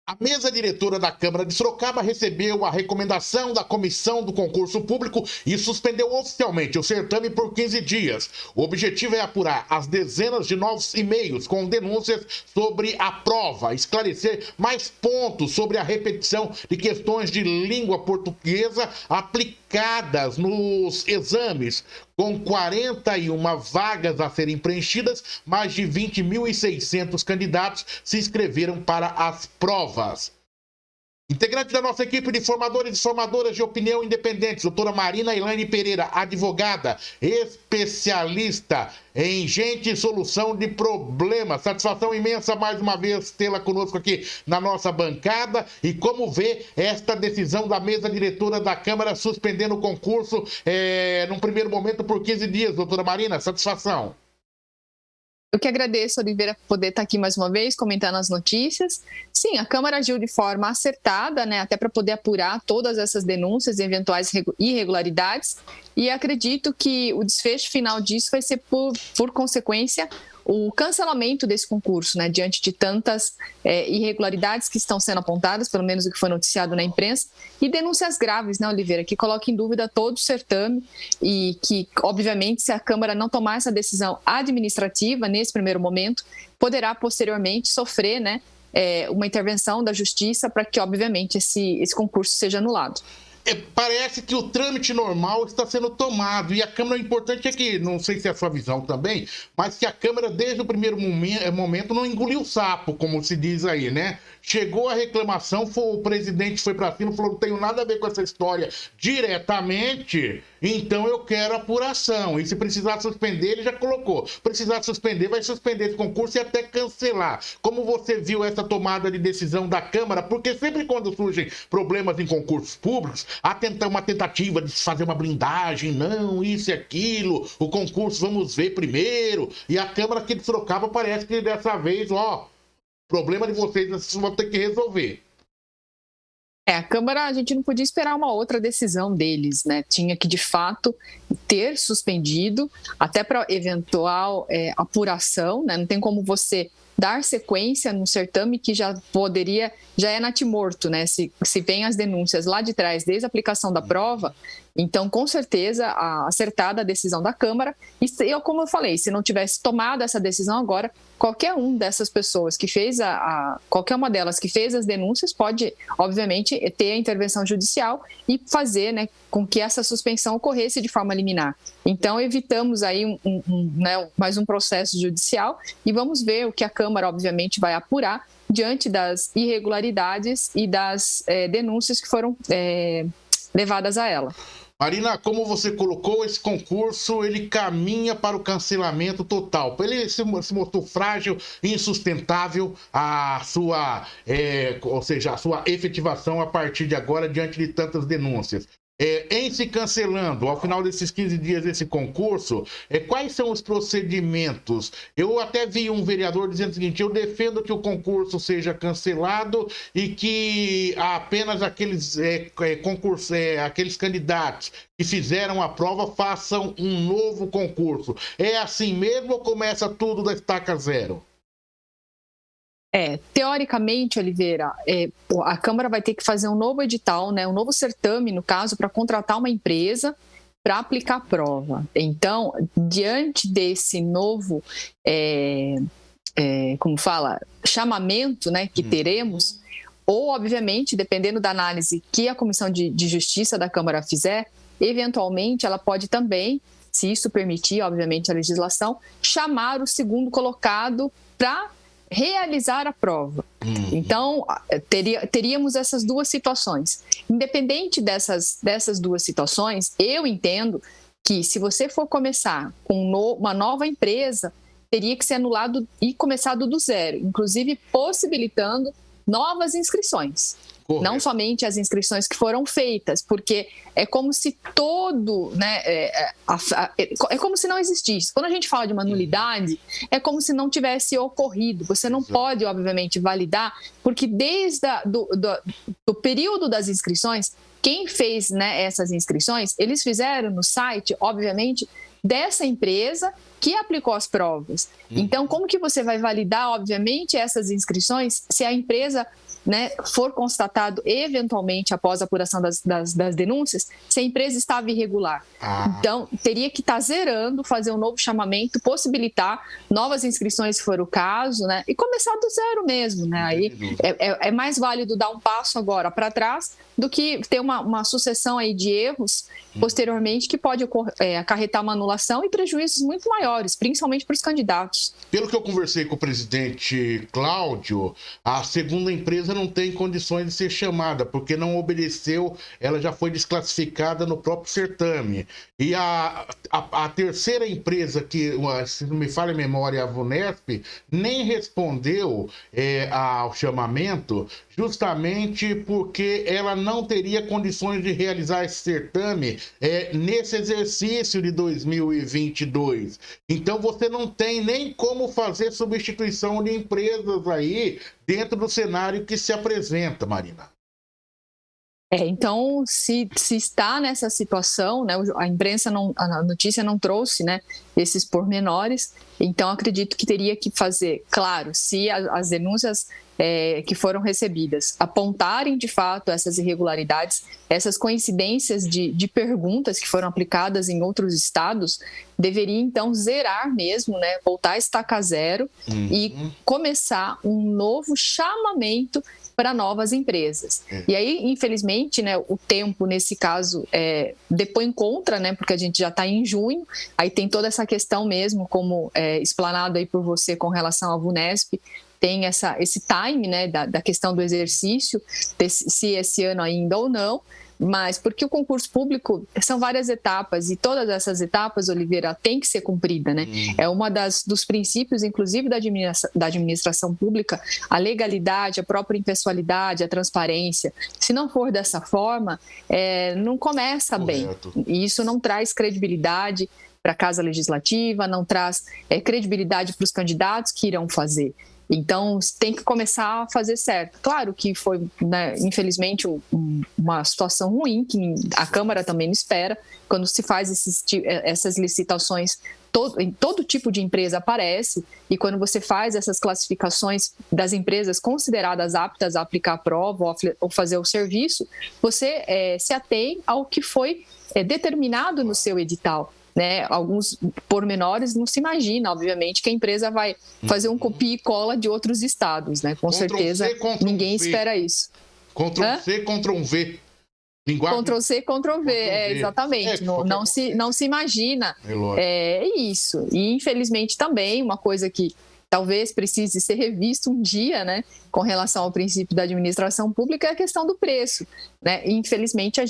A mesa diretora da Câmara de Sorocaba recebeu a recomendação da Comissão do Concurso Público e suspendeu oficialmente o certame por 15 dias. O objetivo é apurar as dezenas de novos e-mails com denúncias sobre a prova, esclarecer mais pontos sobre a repetição de questões de língua portuguesa aplicadas nos exames. Com 41 vagas a serem preenchidas, mais de 20.600 candidatos se inscreveram para as provas. Integrante da nossa equipe de formadores e formadoras de opinião independentes, doutora Marina Elaine Pereira, advogada, especialista em gente e solução de problemas. Satisfação imensa mais uma vez tê-la conosco aqui na nossa bancada. E como vê esta decisão da mesa diretora da Câmara suspendendo o concurso num primeiro momento por 15 dias, doutora Marina? Satisfação. Eu que agradeço, Oliveira, por poder estar aqui mais uma vez, comentando as notícias. Sim, a Câmara agiu de forma acertada, né, até para poder apurar todas essas denúncias e eventuais irregularidades, e acredito que o desfecho final disso vai ser, por consequência, o cancelamento desse concurso, né, diante de tantas irregularidades que estão sendo apontadas, pelo menos o que foi noticiado na imprensa, e denúncias graves, né, Oliveira, que colocam em dúvida todo o certame e que, obviamente, se a Câmara não tomar essa decisão administrativa nesse primeiro momento, poderá posteriormente sofrer, né, uma intervenção da Justiça para que, obviamente, esse concurso seja anulado. Parece que o trâmite normal está sendo tomado e a Câmara, o importante é que, não sei se é a sua visão também, mas que a Câmara desde o primeiro momento não engoliu o sapo, como se diz aí, né? Chegou a reclamação, o presidente foi para cima e falou: não tenho nada a ver com essa história diretamente, então eu quero apuração. E se precisar suspender, ele já colocou. Precisar suspender, vai suspender esse concurso e até cancelar. Como você viu essa tomada de decisão da Câmara? Porque sempre quando surgem problemas em concursos públicos, há uma tentativa de fazer uma blindagem, não, isso e aquilo, o concurso vamos ver primeiro. E a Câmara aqui de Sorocaba parece que dessa vez, problema de vocês, vocês vão ter que resolver. A Câmara, a gente não podia esperar uma outra decisão deles, né? Tinha que, de fato, ter suspendido, até para eventual apuração, né? Não tem como você dar sequência num certame que já é natimorto, né? Se vem as denúncias lá de trás, desde a aplicação da prova, então, com certeza, acertada a decisão da Câmara. E, como eu falei, se não tivesse tomado essa decisão agora, qualquer um dessas pessoas que fez qualquer uma delas que fez as denúncias pode, obviamente, ter a intervenção judicial e fazer, né, com que essa suspensão ocorresse de forma liminar. Então, evitamos aí mais um processo judicial e vamos ver o que a Câmara, obviamente, vai apurar diante das irregularidades e das denúncias que foram levadas a ela. Marina, como você colocou, esse concurso, ele caminha para o cancelamento total. Ele se mostrou frágil, insustentável, a sua efetivação a partir de agora, diante de tantas denúncias. Em se cancelando, ao final desses 15 dias desse concurso, quais são os procedimentos? Eu até vi um vereador dizendo o seguinte: eu defendo que o concurso seja cancelado e que apenas aqueles aqueles candidatos que fizeram a prova façam um novo concurso. É assim mesmo ou começa tudo da estaca zero? Teoricamente, Oliveira, a Câmara vai ter que fazer um novo edital, né, um novo certame, no caso, para contratar uma empresa para aplicar a prova. Então, diante desse novo, chamamento, né, que teremos, ou, obviamente, dependendo da análise que a Comissão de Justiça da Câmara fizer, eventualmente ela pode também, se isso permitir, obviamente, a legislação, chamar o segundo colocado para realizar a prova. Então, teríamos essas duas situações. Independente dessas duas situações, eu entendo que se você for começar com uma nova empresa, teria que ser anulado e começado do zero, inclusive possibilitando novas inscrições. Correto. Não somente as inscrições que foram feitas, porque é como se é como se não existisse. Quando a gente fala de uma nulidade, é como se não tivesse ocorrido. Você não pode, obviamente, validar, porque desde do período das inscrições, quem fez, né, essas inscrições, eles fizeram no site, obviamente, dessa empresa que aplicou as provas. Então, como que você vai validar, obviamente, essas inscrições se a empresa, né, for constatado eventualmente após a apuração das denúncias, se a empresa estava irregular? Então, teria que estar zerando, fazer um novo chamamento, possibilitar novas inscrições, se for o caso, né, e começar do zero mesmo, né? Aí é mais válido dar um passo agora para trás do que ter uma sucessão aí de erros posteriormente que pode acarretar uma anulação e prejuízos muito maiores, principalmente para os candidatos. Pelo que eu conversei com o presidente Cláudio, a segunda empresa não tem condições de ser chamada, porque não obedeceu, ela já foi desclassificada no próprio certame. E a terceira empresa, que, se não me falha a memória, a Vunesp, nem respondeu ao chamamento, justamente porque ela não teria condições de realizar esse certame nesse exercício de 2022. Então, você não tem nem como fazer substituição de empresas aí dentro do cenário que se apresenta, Marina. Então, se está nessa situação, né, a imprensa, a notícia não trouxe, né, esses pormenores, então acredito que teria que fazer, claro, se as denúncias que foram recebidas apontarem de fato essas irregularidades, essas coincidências de perguntas que foram aplicadas em outros estados, deveria então zerar mesmo, né, voltar a estaca zero e começar um novo chamamento para novas empresas. E aí, infelizmente, né, o tempo, nesse caso, depõe contra, né, porque a gente já está em junho, aí tem toda essa questão mesmo, como explanado aí por você com relação à Vunesp, tem esse time, né, da questão do exercício, se esse ano ainda ou não, mas porque o concurso público são várias etapas e todas essas etapas, Oliveira, tem que ser cumprida, né? É uma dos princípios, inclusive, da administração pública, a legalidade, a própria impessoalidade, a transparência. Se não for dessa forma, não começa bem. E isso não traz credibilidade para a Casa Legislativa, não traz credibilidade para os candidatos que irão fazer. Então, tem que começar a fazer certo. Claro que foi, né, infelizmente, uma situação ruim, que a Câmara também não espera. Quando se faz essas licitações, todo tipo de empresa aparece, e quando você faz essas classificações das empresas consideradas aptas a aplicar a prova ou fazer o serviço, você se atém ao que foi determinado no seu edital. Né, alguns pormenores não se imagina, obviamente, que a empresa vai fazer um copia e cola de outros estados, né? Com certeza, ninguém espera isso. Ctrl+C, Ctrl+V. Linguagem... Ctrl+C, Ctrl+V, exatamente. Não se imagina. Isso. E, infelizmente, também, uma coisa que talvez precise ser revisto um dia, né, com relação ao princípio da administração pública, é a questão do preço, né? Infelizmente,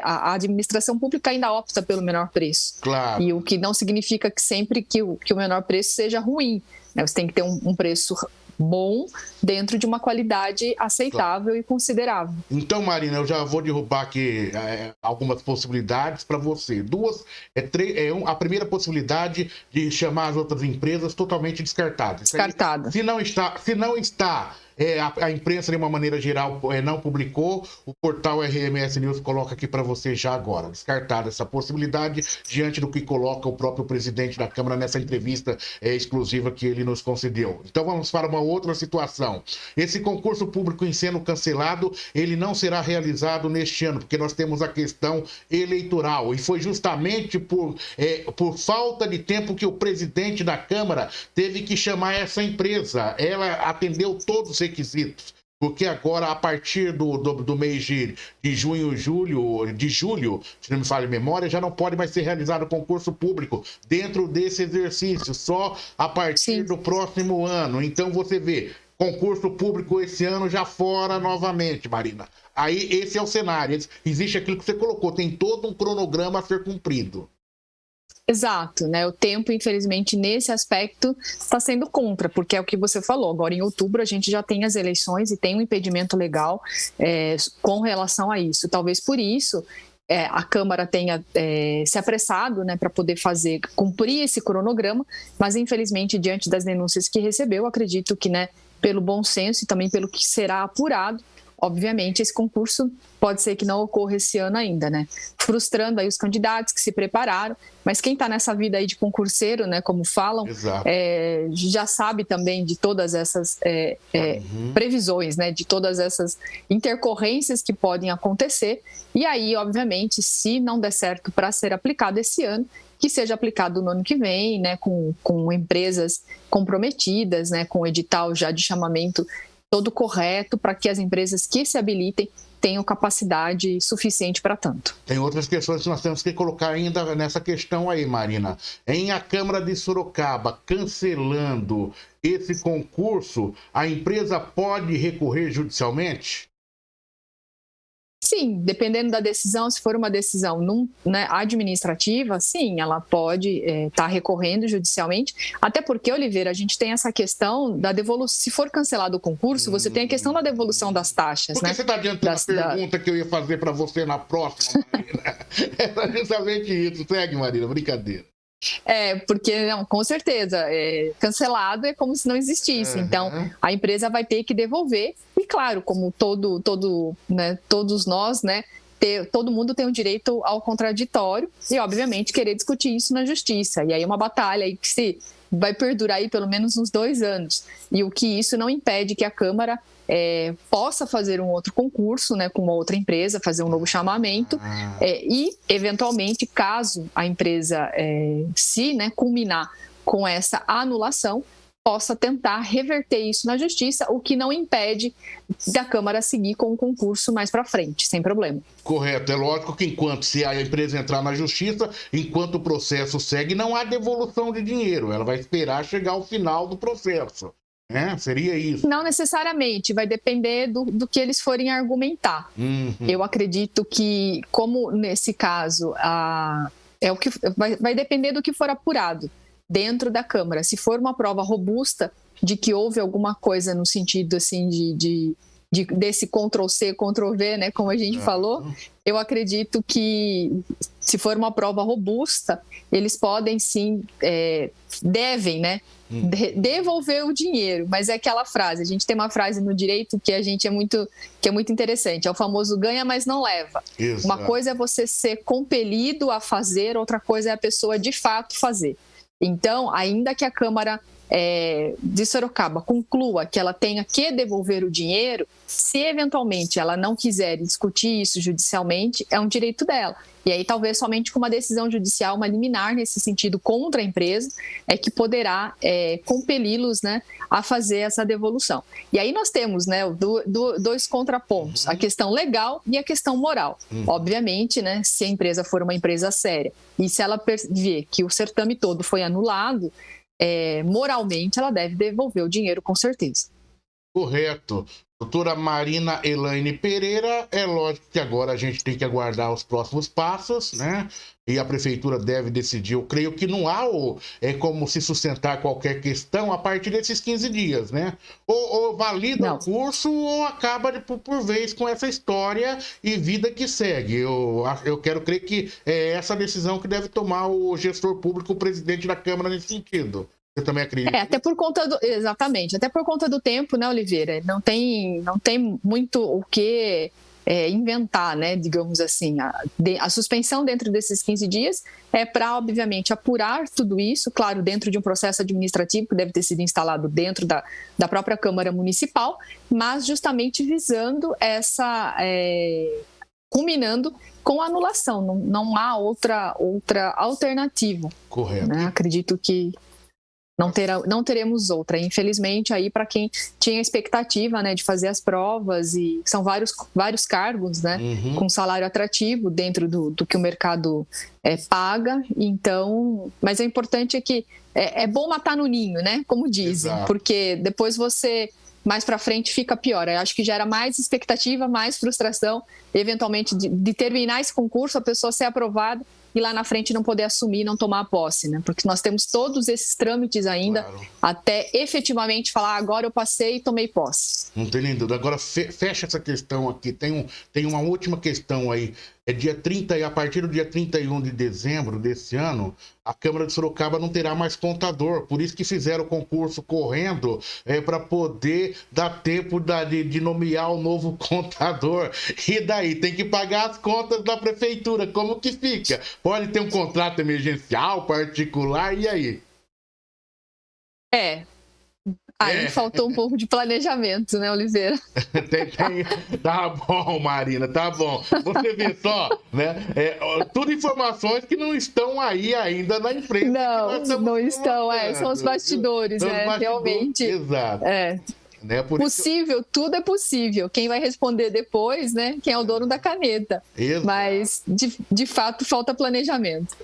a administração pública ainda opta pelo menor preço. Claro. E o que não significa que sempre que o menor preço seja ruim, né? Você tem que ter um preço bom dentro de uma qualidade aceitável e considerável. Então, Marina, eu já vou derrubar aqui algumas possibilidades para você. A primeira possibilidade de chamar as outras empresas totalmente descartadas. Descartada. Se não está a imprensa, de uma maneira geral, não publicou, o portal RMS News coloca aqui para você já agora. Descartada essa possibilidade diante do que coloca o próprio presidente da Câmara nessa entrevista exclusiva que ele nos concedeu. Então vamos para uma outra situação. Esse concurso público em sendo cancelado, ele não será realizado neste ano, porque nós temos a questão eleitoral. E foi justamente por falta de tempo que o presidente da Câmara teve que chamar essa empresa. Ela atendeu todos os requisitos, porque agora, a partir do mês de julho, se não me falha a memória, já não pode mais ser realizado concurso público dentro desse exercício, só a partir do próximo ano. Então, você vê, concurso público esse ano já fora novamente, Marina. Aí, esse é o cenário. Existe aquilo que você colocou, tem todo um cronograma a ser cumprido. Exato, né? O tempo, infelizmente, nesse aspecto está sendo contra, porque é o que você falou. Agora, em outubro, a gente já tem as eleições e tem um impedimento legal com relação a isso. Talvez por isso a Câmara tenha se apressado, né, para poder cumprir esse cronograma, mas, infelizmente, diante das denúncias que recebeu, acredito que, né, pelo bom senso e também pelo que será apurado, obviamente, esse concurso pode ser que não ocorra esse ano ainda, né? Frustrando aí os candidatos que se prepararam, mas quem está nessa vida aí de concurseiro, né, como falam, já sabe também de todas essas previsões, né, de todas essas intercorrências que podem acontecer, e aí, obviamente, se não der certo para ser aplicado esse ano, que seja aplicado no ano que vem, né, com empresas comprometidas, né, com edital já de chamamento todo correto, para que as empresas que se habilitem tenham capacidade suficiente para tanto. Tem outras questões que nós temos que colocar ainda nessa questão aí, Marina. Em a Câmara de Sorocaba cancelando esse concurso, a empresa pode recorrer judicialmente? Sim, dependendo da decisão, se for uma decisão administrativa, sim, ela pode estar recorrendo judicialmente, até porque, Oliveira, a gente tem essa questão da devolução, se for cancelado o concurso, você tem a questão da devolução das taxas. Por que você está adiantando a pergunta que eu ia fazer para você na próxima, Marina? Era justamente isso. Segue, Marina, brincadeira. Porque, não, com certeza, cancelado é como se não existisse. Então, a empresa vai ter que devolver. E, claro, como todos nós, né, todo mundo tem o direito ao contraditório e, obviamente, querer discutir isso na justiça. E aí é uma batalha aí que vai perdurar aí pelo menos uns 2 anos. E o que isso não impede que a Câmara possa fazer um outro concurso, né, com uma outra empresa, fazer um novo chamamento e, eventualmente, caso a empresa culminar com essa anulação, possa tentar reverter isso na justiça, o que não impede da Câmara seguir com o concurso mais para frente, sem problema. Correto. É lógico que se a empresa entrar na justiça, enquanto o processo segue, não há devolução de dinheiro. Ela vai esperar chegar ao final do processo. Seria isso? Não necessariamente, vai depender do que eles forem argumentar. Eu acredito que, como nesse caso, o que vai depender do que for apurado dentro da Câmara. Se for uma prova robusta de que houve alguma coisa no sentido assim desse Ctrl-C, Ctrl-V, né, como a gente falou, eu acredito que, se for uma prova robusta, eles podem sim, devem, né, devolver o dinheiro. Mas é aquela frase, a gente tem uma frase no direito que é muito interessante, é o famoso ganha, mas não leva. Exato. Uma coisa é você ser compelido a fazer, outra coisa é a pessoa de fato fazer. Então, ainda que a Câmara de Sorocaba conclua que ela tenha que devolver o dinheiro, se eventualmente ela não quiser discutir isso judicialmente, é um direito dela. E aí talvez somente com uma decisão judicial, uma liminar nesse sentido contra a empresa, é que poderá compeli-los, né, a fazer essa devolução. E aí nós temos, né, dois contrapontos, a questão legal e a questão moral. Obviamente, né, se a empresa for uma empresa séria e se ela ver que o certame todo foi anulado, moralmente ela deve devolver o dinheiro, com certeza. Correto. Doutora Marina Elaine Pereira, é lógico que agora a gente tem que aguardar os próximos passos, né? E a prefeitura deve decidir. Eu creio que não há como se sustentar qualquer questão a partir desses 15 dias, né? Ou valida o curso ou acaba por vez com essa história e vida que segue. Eu quero crer que é essa decisão que deve tomar o gestor público, o presidente da Câmara, nesse sentido. Você também acredita? Até por conta exatamente, até por conta do tempo, né, Oliveira? Não tem muito o que inventar, né, digamos assim. A suspensão dentro desses 15 dias é para, obviamente, apurar tudo isso, claro, dentro de um processo administrativo que deve ter sido instalado dentro da própria Câmara Municipal, mas justamente visando culminando com a anulação. Não há outra alternativa. Correto. Né? Acredito que não teremos outra, infelizmente, aí para quem tinha expectativa, né, de fazer as provas, e são vários cargos, né, com salário atrativo dentro do que o mercado paga. Então, mas o importante é que é bom matar no ninho, né, como dizem. Exato. Porque depois mais para frente fica pior. Eu acho que gera mais expectativa, mais frustração, eventualmente de terminar esse concurso, a pessoa ser aprovada e lá na frente não poder assumir, não tomar posse, né? Porque nós temos todos esses trâmites ainda, claro, até efetivamente falar, agora eu passei e tomei posse. Não tem nem dúvida. Agora fecha essa questão aqui. Tem uma última questão aí. É dia 30 e a partir do dia 31 de dezembro desse ano, a Câmara de Sorocaba não terá mais contador. Por isso que fizeram o concurso correndo, para poder dar tempo de nomear o novo contador. E daí tem que pagar as contas da prefeitura. Como que fica? Pode ter um contrato emergencial, particular, e aí? Aí faltou um pouco de planejamento, né, Oliveira? Tá bom, Marina, tá bom. Você vê só, né? Tudo informações que não estão aí ainda na imprensa. Não estão, são os bastidores, né? Realmente. Exato. Né? Possível, tudo é possível. Quem vai responder depois, né? Quem é o dono da caneta. Exato. Mas, de fato, falta planejamento.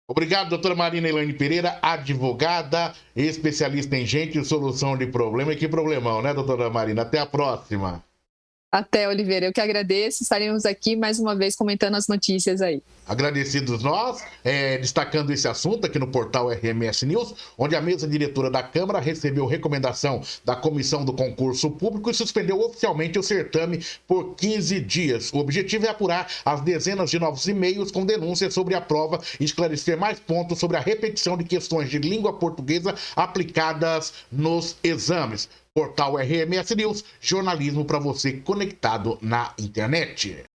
Obrigado, doutora Marina Elaine Pereira, advogada, especialista em gente e solução de problema. E que problemão, né, doutora Marina? Até a próxima. Até, Oliveira. Eu que agradeço. Estaremos aqui mais uma vez comentando as notícias aí. Agradecidos nós, destacando esse assunto aqui no portal RMS News, onde a mesa diretora da Câmara recebeu recomendação da Comissão do Concurso Público e suspendeu oficialmente o certame por 15 dias. O objetivo é apurar as dezenas de novos e-mails com denúncias sobre a prova e esclarecer mais pontos sobre a repetição de questões de língua portuguesa aplicadas nos exames. Portal RMS News, jornalismo para você conectado na internet.